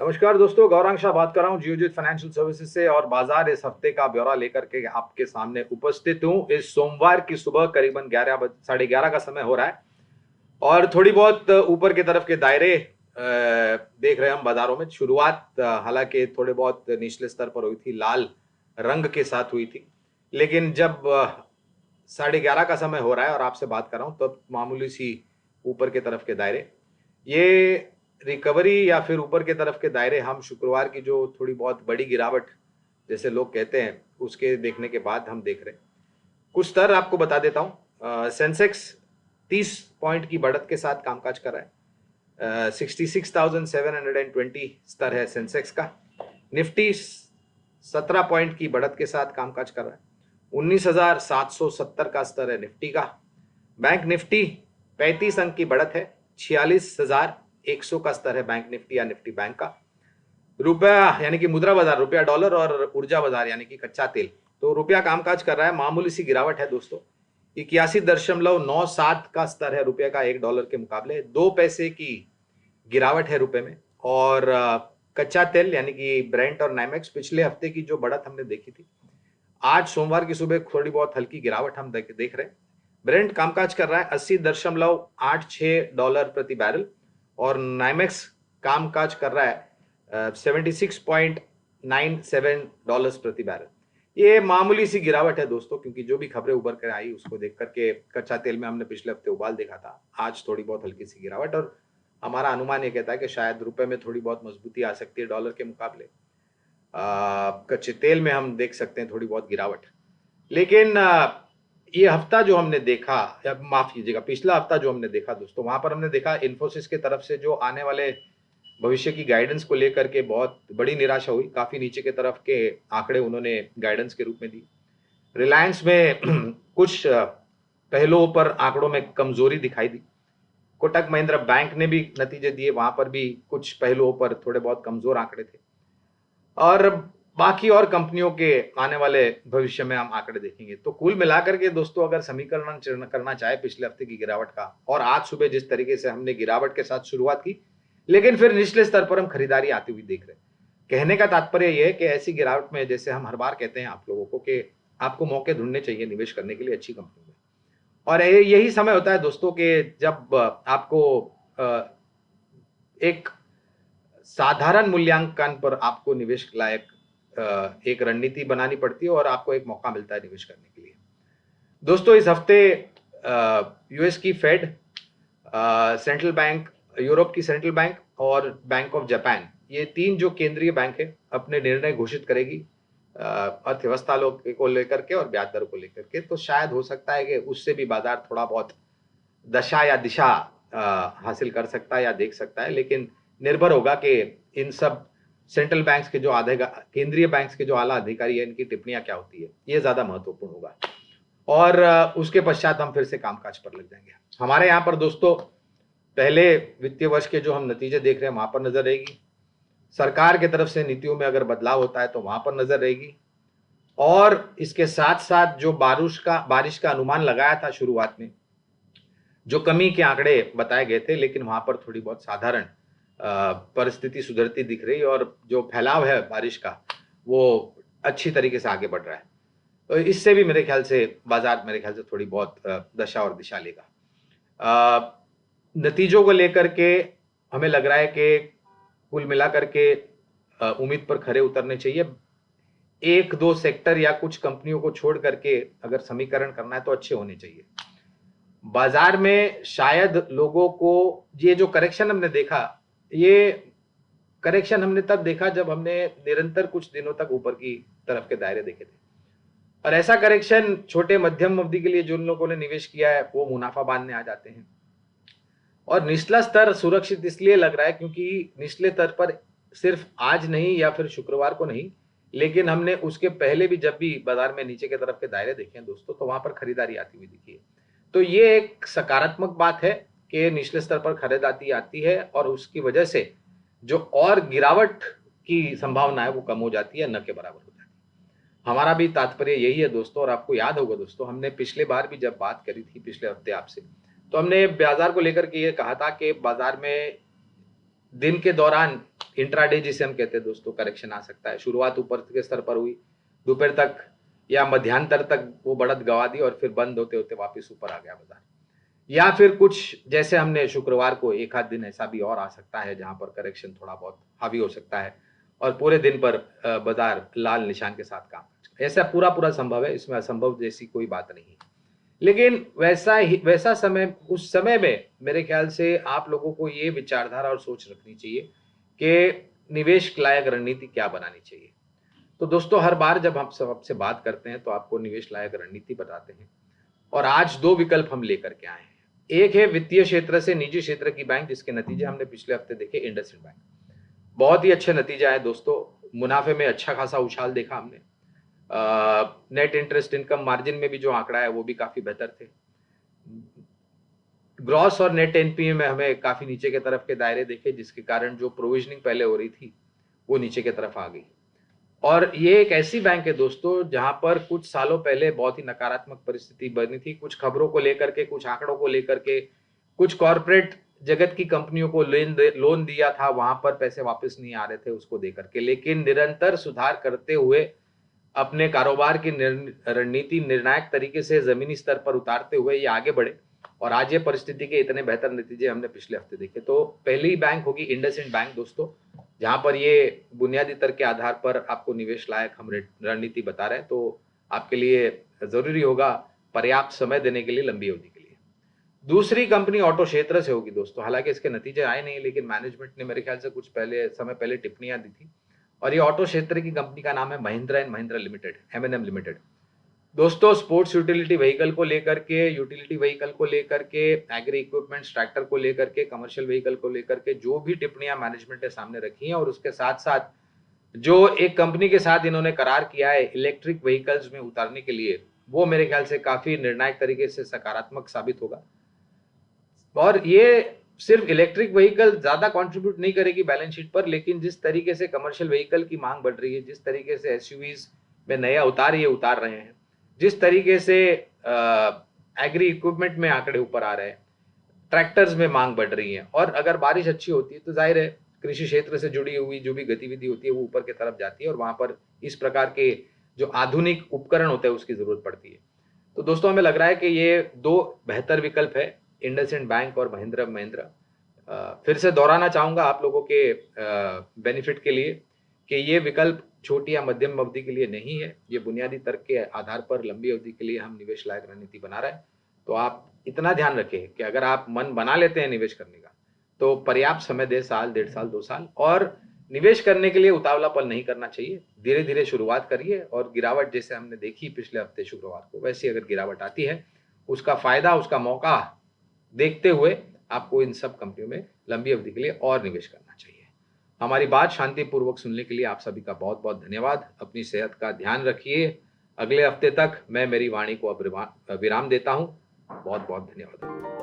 नमस्कार दोस्तों, गौरांग शाह बात कर रहा हूँ जियोजित फाइनेंशियल सर्विसेज से। और बाजार इस हफ्ते का ब्यौरा लेकर के आपके सामने उपस्थित हूँ। इस सोमवार की सुबह करीबन 11 साढ़े 11 का समय हो रहा है और थोड़ी बहुत ऊपर की तरफ के दायरे देख रहे हैं हम बाजारों में। शुरुआत हालांकि थोड़े बहुत निचले स्तर पर हुई थी, लाल रंग के साथ हुई थी, लेकिन जब 11:30 का समय हो रहा है और आपसे बात कर रहा हूँ तब मामूली सी ऊपर के तरफ के दायरे, ये रिकवरी या फिर ऊपर के तरफ के दायरे हम शुक्रवार की जो थोड़ी बहुत बड़ी गिरावट जैसे लोग कहते हैं उसके देखने के बाद हम देख रहे हैं। कुछ स्तर आपको बता देता हूँ। सेंसेक्स 30 पॉइंट की बढ़त के साथ कामकाज कर रहा है। 66,720 स्तर है सेंसेक्स का। निफ्टी 17 पॉइंट की बढ़त के साथ कामकाज कर रहा है। 19,770 का स्तर है निफ्टी का। बैंक निफ्टी 35 अंक की बढ़त है। 46,100 का स्तर है बैंक निफ्टी या निफ्टी बैंक का। रुपया यानी कि मुद्रा बाजार, रुपया डॉलर और ऊर्जा बाजार यानी कि कच्चा तेल, तो रुपया कामकाज कर रहा है। मामूली सी गिरावट है दोस्तों। 81.97 का स्तर है रुपये का $1 के मुकाबले। 2 पैसे की गिरावट है रुपए में। और कच्चा तेल यानी कि ब्रेंट और नाइमेक्स, पिछले हफ्ते की जो बढ़त हमने देखी थी, आज सोमवार की सुबह थोड़ी बहुत हल्की गिरावट हम देख रहे हैं। ब्रेंट कामकाज कर रहा है $80.86 प्रति बैरल और नाइमेक्स कामकाज कर रहा है $76.97 प्रति बैरल। ये मामूली सी गिरावट है दोस्तों, क्योंकि जो भी खबरें उभर कर आई उसको देख करके कच्चा तेल में हमने पिछले हफ्ते उबाल देखा था, आज थोड़ी बहुत हल्की सी गिरावट। और हमारा अनुमान ये कहता है कि शायद रुपए में थोड़ी बहुत मजबूती आ सकती है डॉलर के मुकाबले। कच्चे तेल में हम देख सकते हैं थोड़ी बहुत गिरावट। लेकिन ये हफ्ता जो हमने देखा, या माफ कीजिएगा पिछला हफ्ता जो हमने देखा दोस्तों, वहां पर हमने देखा इन्फोसिस के तरफ से जो आने वाले भविष्य की गाइडेंस को लेकर के बहुत बड़ी निराशा हुई। काफी नीचे के तरफ के आंकड़े उन्होंने गाइडेंस के रूप में दी। रिलायंस में कुछ पहलुओं पर आंकड़ों में कमजोरी दिखाई दी। कोटक महिंद्रा बैंक ने भी नतीजे दिए, वहां पर भी कुछ पहलुओं पर थोड़े बहुत कमजोर आंकड़े थे। और बाकी और कंपनियों के आने वाले भविष्य में हम आंकड़े देखेंगे। तो कुल मिलाकर के दोस्तों, अगर समीकरण करना चाहे पिछले हफ्ते की गिरावट का, और आज सुबह जिस तरीके से हमने गिरावट के साथ शुरुआत की लेकिन फिर निचले स्तर पर हम खरीदारी आती हुई देख रहे हैं। कहने का तात्पर्य यह है कि ऐसी गिरावट में, जैसे हम हर बार कहते हैं आप लोगों को, कि आपको मौके ढूंढने चाहिए निवेश करने के लिए अच्छी कंपनी में। और यही समय होता है दोस्तों कि जब आपको एक साधारण मूल्यांकन पर आपको निवेश लायक एक रणनीति बनानी पड़ती है और आपको एक मौका मिलता है निवेश करने के लिए। दोस्तों, इस हफ्ते यूएस की फेड, सेंट्रल बैंक, यूरोप की सेंट्रल बैंक और बैंक ऑफ जापान, ये तीन जो केंद्रीय बैंक है, अपने निर्णय घोषित करेगी अर्थव्यवस्था लोग को लेकर के और ब्याज दर को लेकर के। तो शायद हो सकता है कि उससे भी बाजार थोड़ा बहुत दशा या दिशा हासिल कर सकता है या देख सकता है। लेकिन निर्भर होगा कि इन सब सेंट्रल बैंक्स के जो केंद्रीय बैंक्स के जो आला अधिकारी है, इनकी टिप्पणियां क्या होती है, ये ज्यादा महत्वपूर्ण होगा। और उसके पश्चात हम फिर से कामकाज पर लग जाएंगे। हमारे यहाँ पर दोस्तों पहले वित्तीय वर्ष के जो हम नतीजे देख रहे हैं वहां पर नजर रहेगी। सरकार की तरफ से नीतियों में अगर बदलाव होता है तो वहां पर नजर रहेगी। और इसके साथ साथ जो बारिश का अनुमान लगाया था शुरुआत में, जो कमी के आंकड़े बताए गए थे, लेकिन वहां पर थोड़ी बहुत साधारण परिस्थिति सुधरती दिख रही और जो फैलाव है बारिश का वो अच्छी तरीके से आगे बढ़ रहा है। तो इससे भी मेरे ख्याल से बाजार थोड़ी बहुत दशा और दिशा लेगा। नतीजों को लेकर के हमें लग रहा है कि कुल मिलाकर के उम्मीद पर खरे उतरने चाहिए। एक दो सेक्टर या कुछ कंपनियों को छोड़ करके अगर समीकरण करना है तो अच्छे होने चाहिए। बाजार में शायद लोगों को ये जो करेक्शन हमने देखा, ये करेक्शन हमने तब देखा जब हमने निरंतर कुछ दिनों तक ऊपर की तरफ के दायरे देखे थे। और ऐसा करेक्शन छोटे मध्यम अवधि के लिए जो लोगों ने निवेश किया है वो मुनाफा बांधने आ जाते हैं। और निचला स्तर सुरक्षित इसलिए लग रहा है क्योंकि निचले स्तर पर सिर्फ आज नहीं या फिर शुक्रवार को नहीं, लेकिन हमने उसके पहले भी जब भी बाजार में नीचे की तरफ के दायरे देखे हैं दोस्तों, तो वहां पर खरीदारी आती हुई दिखी है। तो ये एक सकारात्मक बात है कि निचले स्तर पर खरीदारी आती है और उसकी वजह से जो और गिरावट की संभावना है वो कम हो जाती है, न के बराबर हो जाती है। हमारा भी तात्पर्य यही है दोस्तों। और आपको याद होगा दोस्तों, हमने पिछले बार भी जब बात करी थी पिछले हफ्ते आपसे, तो हमने बाजार को लेकर के ये कहा था कि बाजार में दिन के दौरान इंट्राडे जिसे हम कहते हैं दोस्तों, करेक्शन आ सकता है। शुरुआत ऊपर के स्तर पर हुई, दोपहर तक या मध्यान्तर तक वो बढ़त गवा दी और फिर बंद होते होते वापस ऊपर आ गया बाजार। या फिर कुछ जैसे हमने शुक्रवार को एक आध दिन ऐसा भी और आ सकता है जहां पर करेक्शन थोड़ा बहुत हावी हो सकता है और पूरे दिन पर बाजार लाल निशान के साथ काम कर सकता है। ऐसा पूरा पूरा संभव है, इसमें असंभव जैसी कोई बात नहीं है। लेकिन वैसा समय, उस समय में मेरे ख्याल से आप लोगों को ये विचारधारा और सोच रखनी चाहिए कि निवेश लायक रणनीति क्या बनानी चाहिए। तो दोस्तों, हर बार जब हम सबसे बात करते हैं तो आपको निवेश लायक रणनीति बताते हैं और आज दो विकल्प हम लेकर के आए हैं। एक है वित्तीय क्षेत्र से निजी क्षेत्र की बैंक, जिसके नतीजे हमने पिछले हफ्ते देखे। इंडसइंड बैंक, बहुत ही अच्छे नतीजे आए दोस्तों। मुनाफे में अच्छा खासा उछाल देखा हमने। नेट इंटरेस्ट इनकम मार्जिन में भी जो आंकड़ा है वो भी काफी बेहतर थे। ग्रॉस और नेट एनपीए में हमें काफी नीचे के तरफ के दायरे देखे, जिसके कारण जो प्रोविजनिंग पहले हो रही थी वो नीचे की तरफ आ गई। और ये एक ऐसी बैंक है दोस्तों जहां पर कुछ सालों पहले बहुत ही नकारात्मक परिस्थिति बनी थी, कुछ खबरों को लेकर के, कुछ आंकड़ों को लेकर के, कुछ कॉरपोरेट जगत की कंपनियों को लोन दिया था, वहां पर पैसे वापस नहीं आ रहे थे उसको देकर के। लेकिन निरंतर सुधार करते हुए अपने कारोबार की रणनीति निर्णायक तरीके से जमीनी स्तर पर उतारते हुए ये आगे बढ़े और आज ये परिस्थिति के इतने बेहतर नतीजे हमने पिछले हफ्ते देखे। तो पहली बैंक होगी इंडसइंड बैंक दोस्तों, जहां पर ये बुनियादी तर्क के आधार पर आपको निवेश लायक हम रणनीति बता रहे हैं। तो आपके लिए जरूरी होगा पर्याप्त समय देने के लिए लंबी अवधि के लिए। दूसरी कंपनी ऑटो क्षेत्र से होगी दोस्तों। हालांकि इसके नतीजे आए नहीं, लेकिन मैनेजमेंट ने मेरे ख्याल से कुछ समय पहले टिप्पणियां दी थी और ये ऑटो क्षेत्र की कंपनी का नाम है Mahindra and Mahindra limited, MNM limited. दोस्तों, स्पोर्ट्स यूटिलिटी व्हीकल को लेकर के, यूटिलिटी व्हीकल को लेकर के, एग्री इक्विपमेंट्स ट्रैक्टर को लेकर के, कमर्शियल व्हीकल को लेकर के जो भी टिप्पणियां मैनेजमेंट ने सामने रखी हैं और उसके साथ साथ जो एक कंपनी के साथ इन्होंने करार किया है इलेक्ट्रिक व्हीकल्स में उतारने के लिए, वो मेरे ख्याल से काफी निर्णायक तरीके से सकारात्मक साबित होगा। और ये सिर्फ इलेक्ट्रिक व्हीकल ज्यादा कंट्रीब्यूट नहीं करेगी बैलेंस शीट पर, लेकिन जिस तरीके से कमर्शियल व्हीकल की मांग बढ़ रही है, जिस तरीके से एसयूवीज में नया उतार ये उतार रहे हैं, जिस तरीके से एग्री इक्विपमेंट में आंकड़े ऊपर आ रहे हैं, ट्रैक्टर्स में मांग बढ़ रही है, और अगर बारिश अच्छी होती है तो जाहिर है कृषि क्षेत्र से जुड़ी हुई जो भी गतिविधि होती है वो ऊपर की तरफ जाती है और वहां पर इस प्रकार के जो आधुनिक उपकरण होते हैं उसकी जरूरत पड़ती है। तो दोस्तों, हमें लग रहा है कि ये दो बेहतर विकल्प है, इंडसइंड बैंक और महिंद्रा महिंद्रा। फिर से दोहराना चाहूंगा आप लोगों के बेनिफिट के लिए कि ये विकल्प छोटी या मध्यम अवधि के लिए नहीं है, ये बुनियादी तर्क के आधार पर लंबी अवधि के लिए हम निवेश लायक रणनीति बना रहे हैं। तो आप इतना ध्यान रखें कि अगर आप मन बना लेते हैं निवेश करने का तो पर्याप्त समय दे, साल, 1.5 साल, 2 साल, और निवेश करने के लिए उतावलापन नहीं करना चाहिए। धीरे धीरे शुरुआत करिए और गिरावट जैसे हमने देखी पिछले हफ्ते शुक्रवार को, वैसी अगर गिरावट आती है उसका फायदा, उसका मौका देखते हुए आपको इन सब कंपनियों में लंबी अवधि के लिए और निवेश करना चाहिए। हमारी बात शांतिपूर्वक सुनने के लिए आप सभी का बहुत बहुत धन्यवाद। अपनी सेहत का ध्यान रखिए। अगले हफ्ते तक मैं मेरी वाणी को अब विराम देता हूं। बहुत बहुत धन्यवाद।